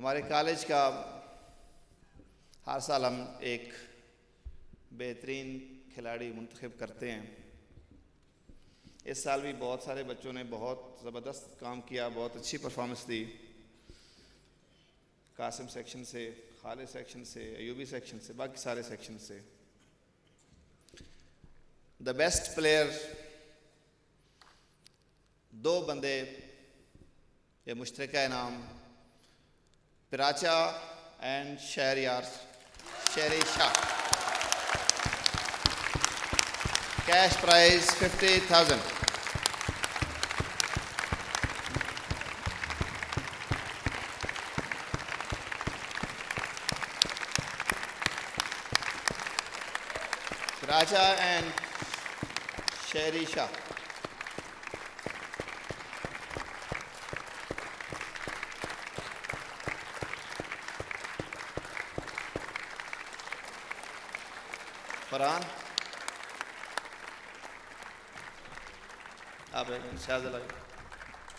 हमारे कॉलेज का हर साल हम एक बेहतरीन खिलाड़ी मुंतखब करते हैं। इस साल भी बहुत सारे बच्चों ने बहुत ज़बरदस्त काम किया, बहुत अच्छी परफॉर्मेंस दी। कासिम सेक्शन से, खालिद सेक्शन से, अयूबी सेक्शन से, बाकी सारे सेक्शन से। द बेस्ट प्लेयर दो बंदे ये मुश्तरका इनाम Piracha and Sheri Shah. Cash prize 50,000। Piracha and Sheri Shah. Farhan आप शाहजला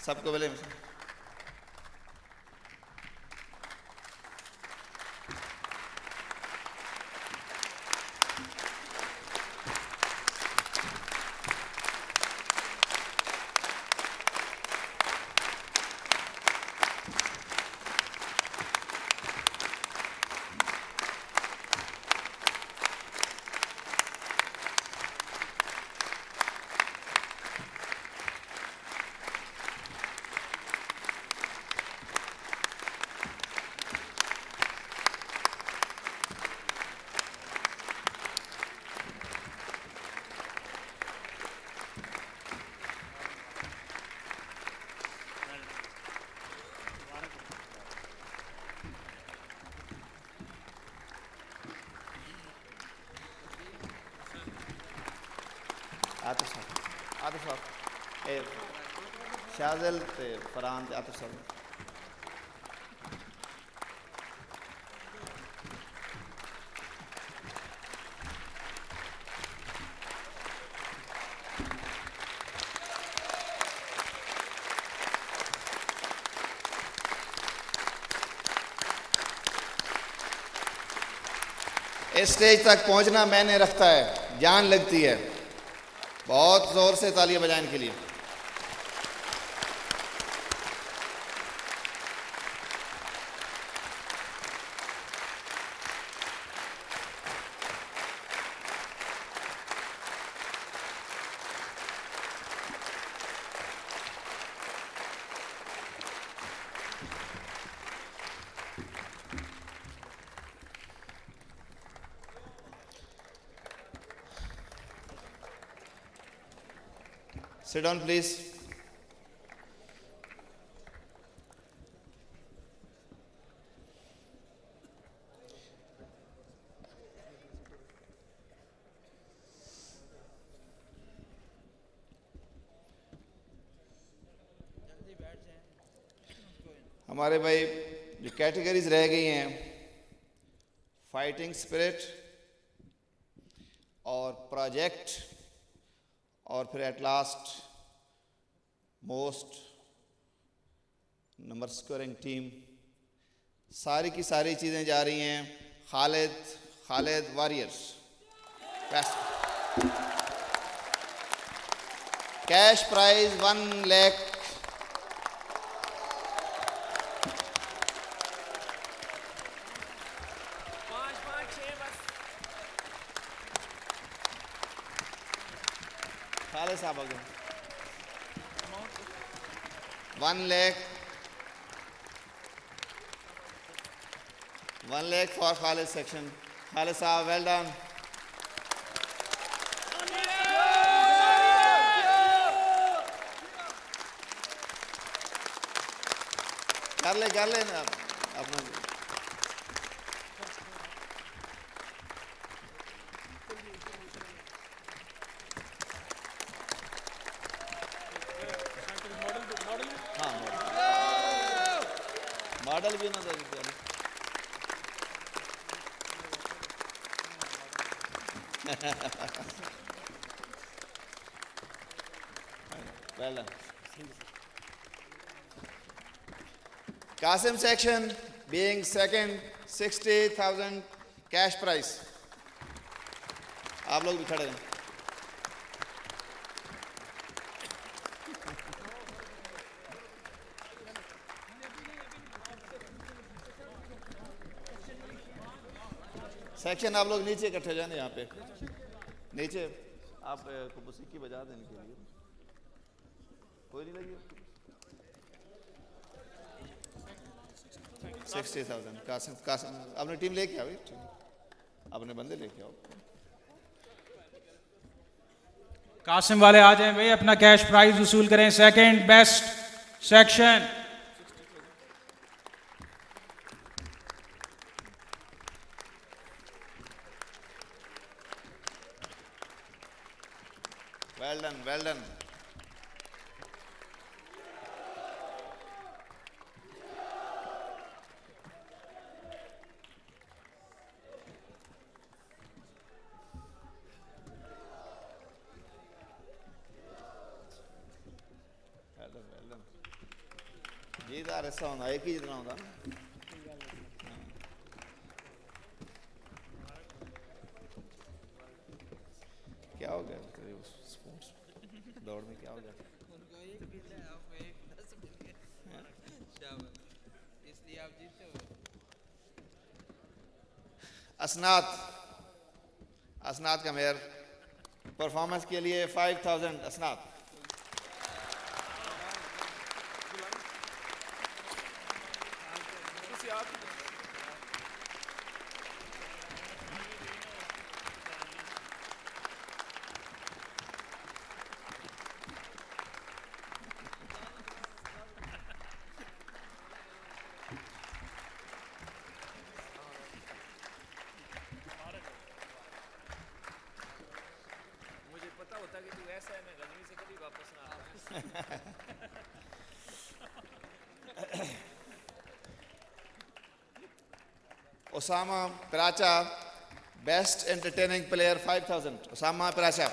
सबको बोले। आतिफ साहब शाहजल ते फरहान ते आतिफ साहब। इस स्टेज तक पहुंचना मैंने रखता है, जान लगती है। बहुत जोर से तालियां बजाएं इनके लिए। Sit down, please. हमारे भाई जो कैटेगरीज रह गई हैं, फाइटिंग स्पिरिट और प्रोजेक्ट और फिर at last most number scoring team, सारी की सारी चीज़ें जा रही हैं Khalid warriors. Cash prize 1 lakh. Khalid साहब आ गए। 1 लाख फॉर खालिद सेक्शन। खालिद साहब वेल डन। कर ले ना अपना। मॉडल भी ना well done. Qasim section being second, 60,000 cash prize. आप लोग भी खड़े हैं. सेक्शन आप लोग नीचे इकट्ठे जाने, यहाँ पे नीचे आप मुसीकी बजा देने के लिए कोई नहीं लगी. 60,000. कासिम अपनी टीम लेके आओ, अपने बंदे लेके आओ. कासिम वाले आ जाएं भाई, अपना कैश प्राइज वसूल करें. Second best section. Well done, well done. जीतदार ऐसा होना, एक ही जितना होता ना. क्या हो गया स्पोर्ट्स दौड़ में, क्या हो गया? इसलिए आप जीते हो. असनाद का मेयर परफॉर्मेंस के लिए 5,000. असनाद. मुझे पता होता कि तू ऐसा है, मैं गजनी से कभी वापस ना आता. Osama Pracha, best entertaining player, 5,000. Osama Pracha.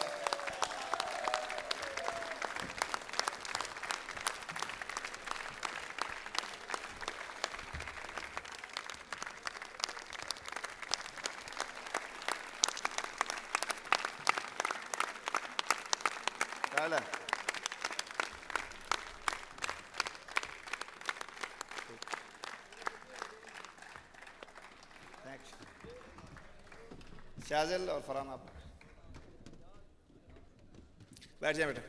Well done. Shajil और फरहान आप बैठ जाए बेटा.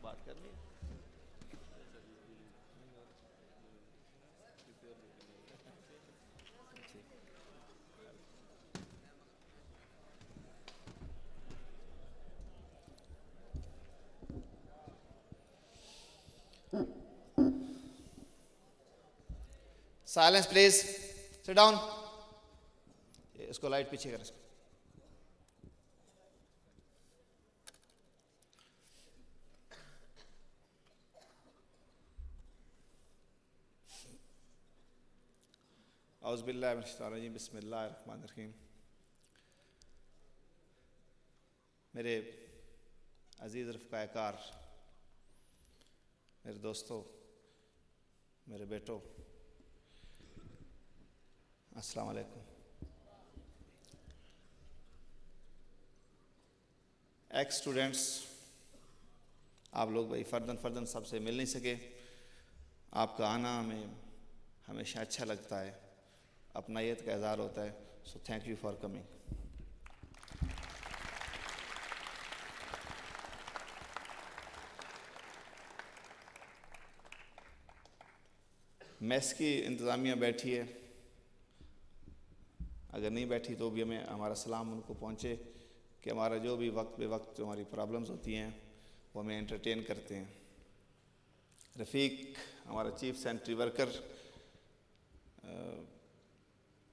बात करनी है. Silence please. Sit down. इसको लाइट पीछे कर. इसको औज़ु बिल्लाहि मिनश शैतानिर रजीम. बिस्मिल्लाहिर रहमानिर रहीम. मेरे अजीज़ रफ़क़ाए-कार, मेरे दोस्तों, मेरे बेटों, अस्सलाम वालेकुम. एक्स स्टूडेंट्स, आप लोग भाई फ़र्दन सबसे मिल नहीं सके. आपका आना हमें हमेशा अच्छा लगता है, अपनायत का इज़हार होता है. So thank you for coming. Mess की इंतज़ामिया बैठी है, अगर नहीं बैठी तो भी हमें हमारा सलाम उनको पहुँचे कि हमारा जो भी वक्त बे वक्त जो हमारी प्रॉब्लम्स होती हैं वो हमें एंटरटेन करते हैं. रफ़ीक हमारा चीफ सेंट्री वर्कर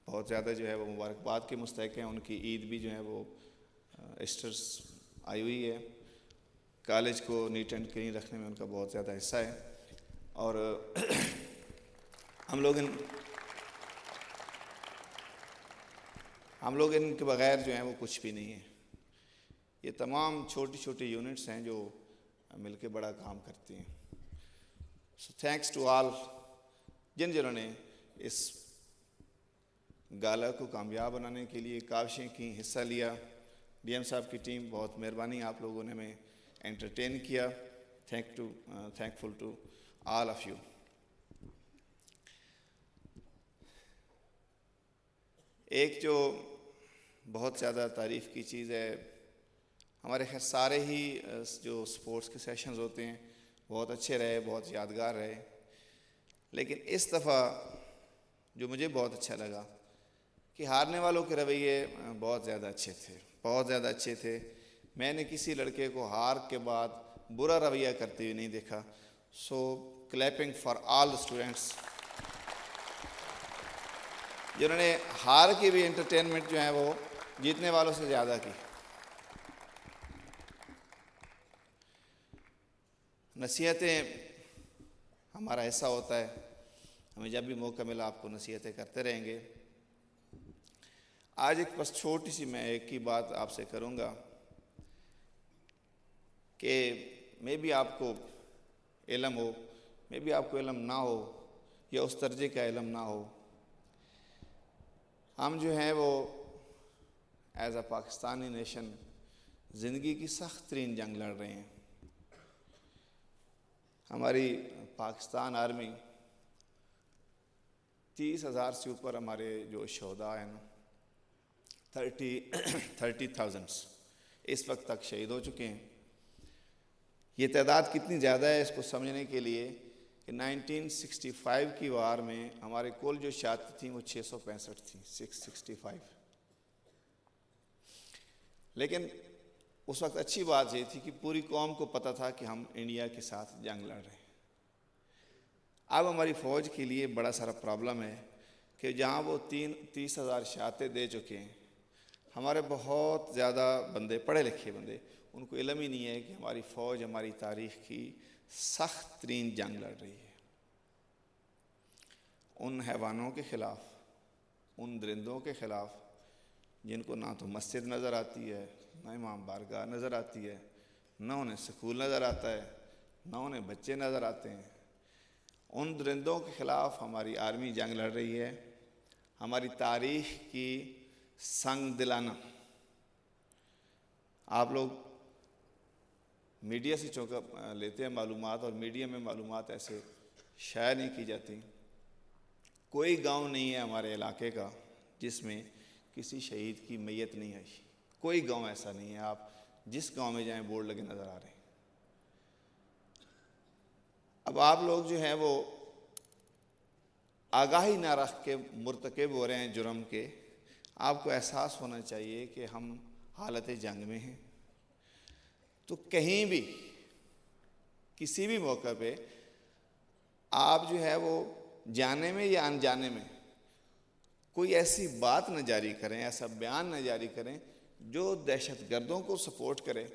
बहुत ज़्यादा जो है वो मुबारकबाद के मुस्तहिक़ हैं. उनकी ईद भी जो है वो ईस्टर्स आई हुई है. कॉलेज को नीट एंड क्लीन रखने में उनका बहुत ज़्यादा हिस्सा है. और हम लोग इनके बग़ैर जो हैं वो कुछ भी नहीं है. ये तमाम छोटी छोटी यूनिट्स हैं जो मिलके बड़ा काम करती हैं। सो थैंक्स टू ऑल जिन्होंने इस गाला को कामयाब बनाने के लिए काविशें की, हिस्सा लिया। डीएम साहब की टीम, बहुत मेहरबानी, आप लोगों ने हमें एंटरटेन किया। Thankful to all of you. एक जो बहुत ज़्यादा तारीफ़ की चीज़ है, हमारे खैर सारे ही जो स्पोर्ट्स के सेशंस होते हैं बहुत अच्छे रहे, बहुत यादगार रहे, लेकिन इस दफ़ा जो मुझे बहुत अच्छा लगा कि हारने वालों के रवैये बहुत ज़्यादा अच्छे थे, बहुत ज़्यादा अच्छे थे। मैंने किसी लड़के को हार के बाद बुरा रवैया करते हुए नहीं देखा। So clapping for all the students जिन्होंने हार की भी एंटरटेनमेंट जो है वो जीतने वालों से ज़्यादा की। नसीहतें हमारा हिस्सा होता है, हमें जब भी मौका मिला आपको नसीहतें करते रहेंगे। आज एक बस छोटी सी मैं एक ही बात आपसे करूंगा कि मे भी आपको इल्म हो, मे भी आपको इल्म ना हो या उस दर्जे का इल्म ना हो, हम जो हैं वो एज अ पाकिस्तानी नेशन ज़िंदगी की सख्त तरीन जंग लड़ रहे हैं। हमारी पाकिस्तान आर्मी 30,000 से ऊपर हमारे जो शहदा हैं ना 30,000 इस वक्त तक शहीद हो चुके हैं। ये तादाद कितनी ज़्यादा है इसको समझने के लिए कि 1965 की वार में हमारे कुल जो शहादत थी वो 665 थी, 665। लेकिन उस वक्त अच्छी बात ये थी कि पूरी कौम को पता था कि हम इंडिया के साथ जंग लड़ रहे हैं। अब हमारी फ़ौज के लिए बड़ा सारा प्रॉब्लम है कि जहाँ वो 30,000 शहादतें दे चुके हैं, हमारे बहुत ज़्यादा बंदे, पढ़े लिखे बंदे, उनको इल्म ही नहीं है कि हमारी फ़ौज हमारी तारीख़ की सख्त तरीन जंग लड़ रही है। उन हैवानों के ख़िलाफ़, उन दरिंदों के ख़िलाफ़ जिनको ना तो मस्जिद नज़र आती है, ना इमाम बारगाह नज़र आती है, ना उन्हें स्कूल नज़र आता है, ना उन्हें बच्चे नज़र आते हैं, उन दरिंदों के ख़िलाफ़ हमारी आर्मी जंग लड़ रही है। हमारी तारीख़ की संग दिलाना, आप लोग मीडिया से चौंका लेते हैं मालूमात, और मीडिया में मालूमात ऐसे शाया नहीं की जाती। कोई गांव नहीं है हमारे इलाके का जिसमें किसी शहीद की मैयत नहीं आई, कोई गांव ऐसा नहीं है। आप जिस गांव में जाएं बोर्ड लगे नज़र आ रहे हैं। अब आप लोग जो हैं वो आगाही ना रख के मुर्तकब हो रहे हैं जुर्म के। आपको एहसास होना चाहिए कि हम हालत जंग में हैं, तो कहीं भी किसी भी मौके पे आप जो है वो जाने में या अनजाने में कोई ऐसी बात न जारी करें, ऐसा बयान न जारी करें जो दहशतगर्दों को सपोर्ट करे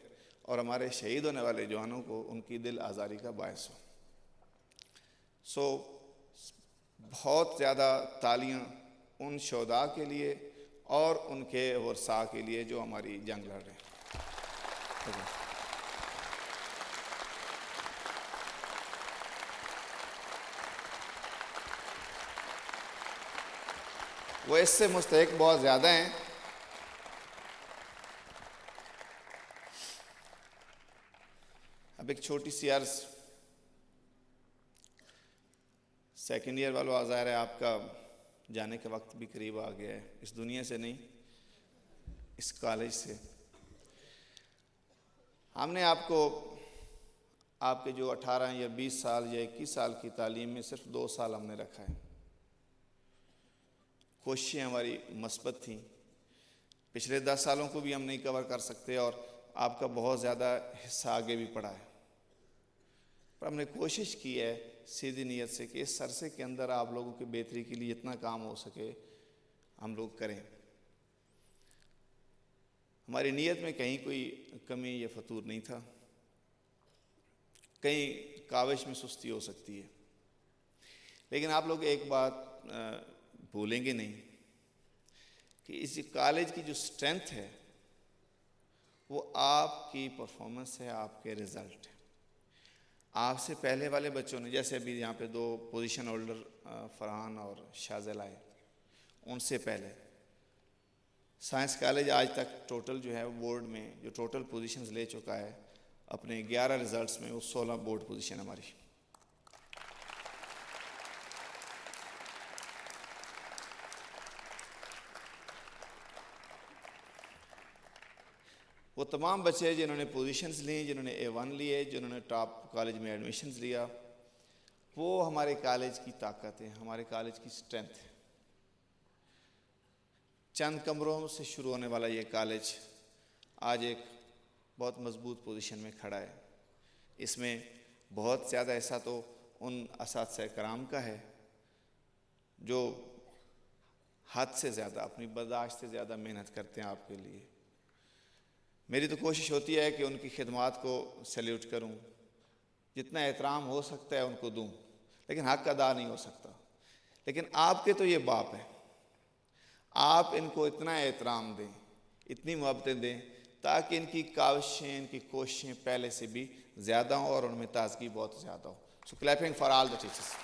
और हमारे शहीद होने वाले जवानों को उनकी दिल आज़ारी का बायस हो। सो बहुत ज़्यादा तालियां उन शोधा के लिए और उनके वर्सा के लिए जो हमारी जंग लड़ रहे हैं। वो इससे मुस्तहिक बहुत ज़्यादा हैं। अब एक छोटी सी अर्ज़, सेकेंड ईयर वालों, ज़ाहिर है आपका जाने का वक्त भी करीब आ गया है, इस दुनिया से नहीं, इस कॉलेज से। हमने आपको आपके जो 18 या 20 साल या 21 साल की तालीम में सिर्फ 2 साल हमने रखा है। कोशिशें हमारी मस्बत थी, पिछले 10 सालों को भी हम नहीं कवर कर सकते और आपका बहुत ज़्यादा हिस्सा आगे भी पड़ा है, पर हमने कोशिश की है सीधी नीयत से कि इस अरसे के अंदर आप लोगों की बेहतरी के लिए जितना काम हो सके हम लोग करें। हमारी नीयत में कहीं कोई कमी या फतूर नहीं था, कहीं काविश में सुस्ती हो सकती है, लेकिन आप लोग एक बात भूलेंगे नहीं कि इस कॉलेज की जो स्ट्रेंथ है वो आपकी परफॉर्मेंस है, आपके रिज़ल्ट है। आपसे पहले वाले बच्चों ने, जैसे अभी यहाँ पे 2 पोजीशन होल्डर फरहान और शाज़िल आए, उनसे पहले साइंस कॉलेज आज तक टोटल जो है बोर्ड में जो टोटल पोजीशंस ले चुका है अपने 11 रिज़ल्ट्स में, वो 16 बोर्ड पोजीशन हमारी। वो तमाम बच्चे जिन्होंने पोजीशंस ली, जिन्होंने A1 लिए, जिन्होंने टॉप कॉलेज में एडमिशन्स लिया, वो हमारे कॉलेज की ताकत है, हमारे कॉलेज की स्ट्रेंथ है। चंद कमरों से शुरू होने वाला ये कॉलेज आज एक बहुत मजबूत पोजीशन में खड़ा है। इसमें बहुत ज़्यादा ऐसा तो उन असातिज़ा कराम का है जो हद से ज़्यादा, अपनी बर्दाश्त से ज़्यादा मेहनत करते हैं आपके लिए। मेरी तो कोशिश होती है कि उनकी खिदमात को सैल्यूट करूं, जितना एहतराम हो सकता है उनको दूं, लेकिन हक अदा नहीं हो सकता। लेकिन आपके तो ये बाप है, आप इनको इतना एहतराम दें, इतनी मोहब्बतें दें ताकि इनकी काविशें, इनकी कोशिशें पहले से भी ज़्यादा हों और उनमें ताजगी बहुत ज़्यादा हो। So clapping for all the teachers.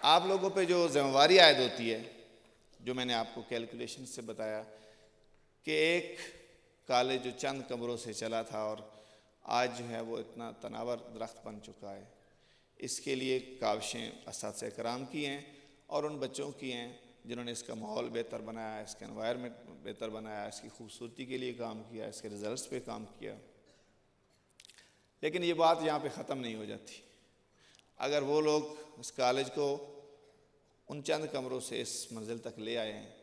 आप लोगों पे जो जिम्मेवारी आयद होती है, जो मैंने आपको कैलकुलेशन से बताया कि एक कॉलेज जो चंद कमरों से चला था और आज जो है वो इतना तनावर दरख्त बन चुका है, इसके लिए काविशें असातिज़ा कराम की हैं और उन बच्चों की हैं जिन्होंने इसका माहौल बेहतर बनाया, इसका एनवायरनमेंट बेहतर बनाया, इसकी खूबसूरती के लिए काम किया, इसके रिज़ल्ट्स पे काम किया। लेकिन ये बात यहाँ पे ख़त्म नहीं हो जाती। अगर वो लोग इस कॉलेज को उन चंद कमरों से इस मंजिल तक ले आए हैं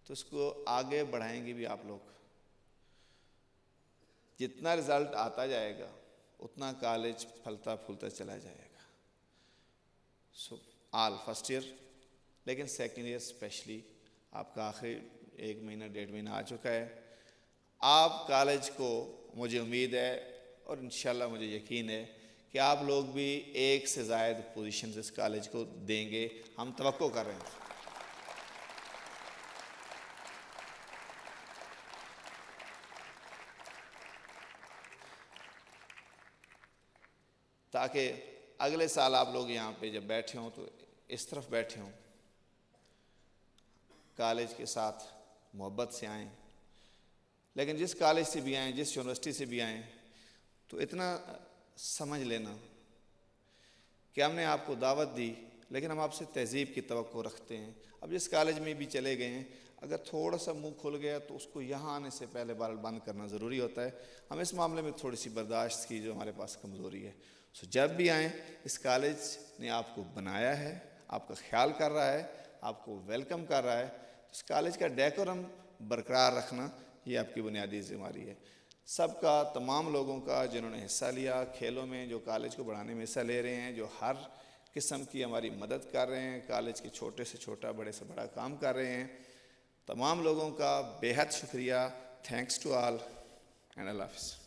तो इसको आगे बढ़ाएंगे भी आप लोग। जितना रिज़ल्ट आता जाएगा उतना कॉलेज फलता फूलता चला जाएगा। सो ऑल फर्स्ट ईयर, लेकिन सेकेंड ईयर स्पेशली आपका आखिरी 1 महीना 1.5 महीना आ चुका है। आप कॉलेज को, मुझे उम्मीद है और इंशाल्लाह मुझे यकीन है कि आप लोग भी 1 से ज़ायद पोजीशन इस कॉलेज को देंगे, हम तवक्को कर रहे हैं। ताकि अगले साल आप लोग यहाँ पे जब बैठे हों तो इस तरफ बैठे हों, कॉलेज के साथ मोहब्बत से आएँ। लेकिन जिस कॉलेज से भी आएँ, जिस यूनिवर्सिटी से भी आएँ, तो इतना समझ लेना कि हमने आपको दावत दी, लेकिन हम आपसे तहज़ीब की तवक्को रखते हैं। अब जिस कॉलेज में भी चले गए हैं, अगर थोड़ा सा मुंह खुल गया तो उसको यहाँ आने से पहले बार बंद करना ज़रूरी होता है। हम इस मामले में थोड़ी सी बर्दाश्त की जो हमारे पास कमज़ोरी है। सो जब भी आएँ, इस कॉलेज ने आपको बनाया है, आपका ख्याल कर रहा है, आपको वेलकम कर रहा है, तो इस कॉलेज का डेकोरम बरकरार रखना ये आपकी बुनियादी ज़िम्मेदारी है। सबका, तमाम लोगों का जिन्होंने हिस्सा लिया खेलों में, जो कॉलेज को बढ़ाने में हिस्सा ले रहे हैं, जो हर किस्म की हमारी मदद कर रहे हैं, कॉलेज के छोटे से छोटा, बड़े से बड़ा काम कर रहे हैं, तमाम लोगों का बेहद शुक्रिया। थैंक्स टू ऑल एंड अल्लाह हाफ़िज़।